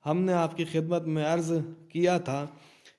ہم نے آپ کی خدمت میں عرض کیا تھا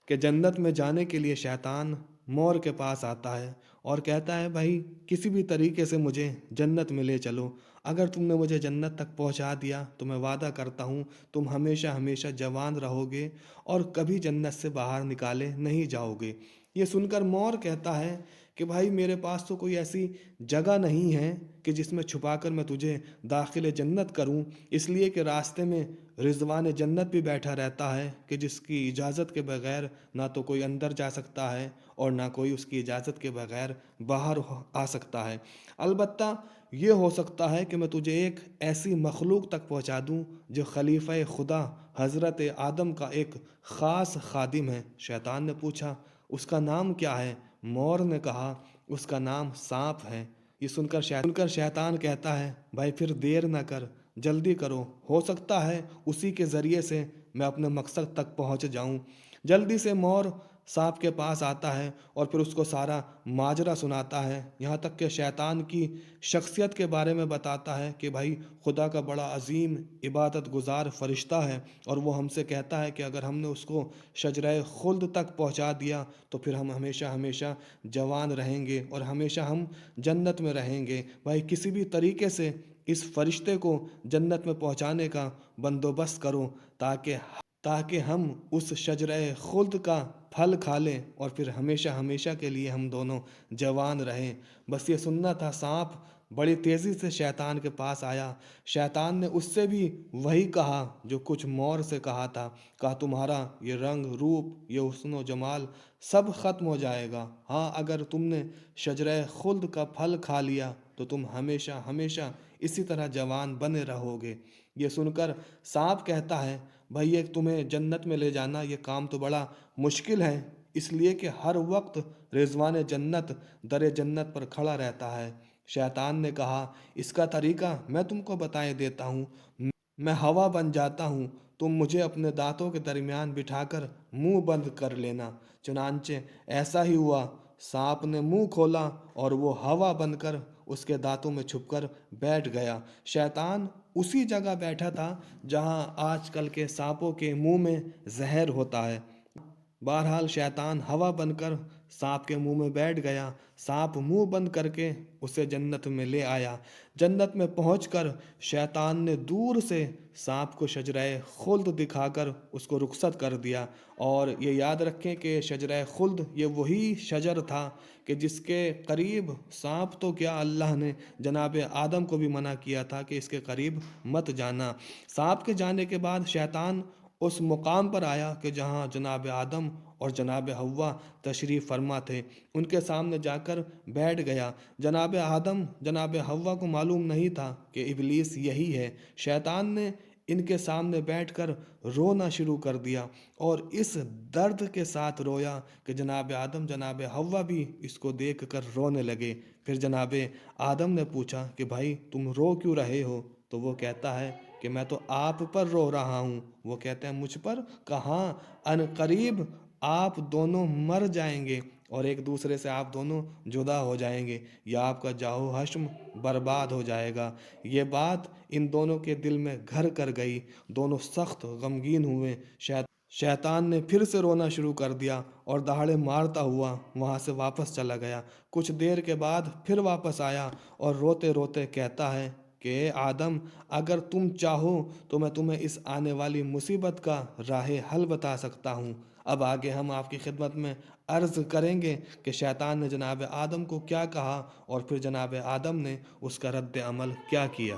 کہ جنت میں جانے کے لیے شیطان مور کے پاس آتا ہے اور کہتا ہے بھائی کسی بھی طریقے سے مجھے جنت میں لے چلو، اگر تم نے مجھے جنت تک پہنچا دیا تو میں وعدہ کرتا ہوں تم ہمیشہ ہمیشہ جوان رہو گے اور کبھی جنت سے باہر نکالے نہیں جاؤ گے۔ یہ سن کر مور کہتا ہے کہ بھائی میرے پاس تو کوئی ایسی جگہ نہیں ہے کہ جس میں چھپا کر میں تجھے داخل جنت کروں، اس لیے کہ راستے میں رضوان جنت بھی بیٹھا رہتا ہے کہ جس کی اجازت کے بغیر نہ تو کوئی اندر جا سکتا ہے اور نہ کوئی اس کی اجازت کے بغیر باہر آ سکتا ہے۔ البتہ یہ ہو سکتا ہے کہ میں تجھے ایک ایسی مخلوق تک پہنچا دوں جو خلیفہ خدا حضرت آدم کا ایک خاص خادم ہے۔ شیطان نے پوچھا اس کا نام کیا ہے؟ مور نے کہا اس کا نام سانپ ہے۔ یہ سن کر شیطان کہتا ہے بھائی پھر دیر نہ کر، جلدی کرو، ہو سکتا ہے اسی کے ذریعے سے میں اپنے مقصد تک پہنچ جاؤں۔ جلدی سے مور سانپ کے پاس آتا ہے اور پھر اس کو سارا ماجرا سناتا ہے، یہاں تک کہ شیطان کی شخصیت کے بارے میں بتاتا ہے کہ بھائی خدا کا بڑا عظیم عبادت گزار فرشتہ ہے اور وہ ہم سے کہتا ہے کہ اگر ہم نے اس کو شجرہ خلد تک پہنچا دیا تو پھر ہم ہمیشہ ہمیشہ جوان رہیں گے اور ہمیشہ ہم جنت میں رہیں گے۔ بھائی کسی بھی طریقے سے اس فرشتے کو جنت میں پہنچانے کا بندوبست کرو تاکہ ہم اس شجرہ خلد کا پھل کھا لیں اور پھر ہمیشہ ہمیشہ کے لیے ہم دونوں جوان رہیں۔ بس یہ سننا تھا۔ سانپ بڑی تیزی سے شیطان کے پاس آیا۔ شیطان نے اس سے بھی وہی کہا جو کچھ مور سے کہا تھا، کہا تمہارا یہ رنگ روپ، یہ حسن و جمال سب ختم ہو جائے گا، ہاں اگر تم نے شجرہ خلد کا پھل کھا لیا تو تم ہمیشہ ہمیشہ اسی طرح جوان بنے رہو گے۔ یہ سن کر سانپ کہتا ہے بھائی یہ تمہیں جنت میں لے جانا یہ کام تو بڑا مشکل ہے، اس لیے کہ ہر وقت رضوان جنت در جنت پر کھڑا رہتا ہے۔ شیطان نے کہا اس کا طریقہ میں تم کو بتائے دیتا ہوں، میں ہوا بن جاتا ہوں، تم مجھے اپنے دانتوں کے درمیان بٹھا کر منہ بند کر لینا۔ چنانچہ ایسا ہی ہوا، سانپ نے منہ کھولا اور وہ ہوا بن کر اس کے دانتوں میں چھپ کر بیٹھ گیا۔ شیطان اسی جگہ بیٹھا تھا جہاں آج کل کے سانپوں کے منہ میں زہر ہوتا ہے۔ بہرحال شیطان ہوا بن کر سانپ کے منہ میں بیٹھ گیا، سانپ منہ بند کر کے اسے جنت میں لے آیا۔ جنت میں پہنچ کر شیطان نے دور سے سانپ کو شجرہ خلد دکھا کر اس کو رخصت کر دیا۔ اور یہ یاد رکھیں کہ شجرہ خلد یہ وہی شجر تھا کہ جس کے قریب سانپ تو کیا اللہ نے جناب آدم کو بھی منع کیا تھا کہ اس کے قریب مت جانا۔ سانپ کے جانے کے بعد شیطان اس مقام پر آیا کہ جہاں جناب آدم اور جناب حوا تشریف فرما تھے، ان کے سامنے جا کر بیٹھ گیا۔ جناب آدم جناب حوا کو معلوم نہیں تھا کہ ابلیس یہی ہے۔ شیطان نے ان کے سامنے بیٹھ کر رونا شروع کر دیا اور اس درد کے ساتھ رویا کہ جناب آدم جناب حوا بھی اس کو دیکھ کر رونے لگے۔ پھر جناب آدم نے پوچھا کہ بھائی تم رو کیوں رہے ہو؟ تو وہ کہتا ہے کہ میں تو آپ پر رو رہا ہوں۔ وہ کہتے ہیں مجھ پر؟ کہاں، ان قریب آپ دونوں مر جائیں گے اور ایک دوسرے سے آپ دونوں جدا ہو جائیں گے یا آپ کا جاہ و حشم برباد ہو جائے گا۔ یہ بات ان دونوں کے دل میں گھر کر گئی، دونوں سخت غمگین ہوئے۔ شیطان نے پھر سے رونا شروع کر دیا اور دہاڑے مارتا ہوا وہاں سے واپس چلا گیا۔ کچھ دیر کے بعد پھر واپس آیا اور روتے روتے کہتا ہے کہ اے آدم اگر تم چاہو تو میں تمہیں اس آنے والی مصیبت کا راہ حل بتا سکتا ہوں۔ اب آگے ہم آپ کی خدمت میں عرض کریں گے کہ شیطان نے جناب آدم کو کیا کہا اور پھر جناب آدم نے اس کا رد عمل کیا کیا۔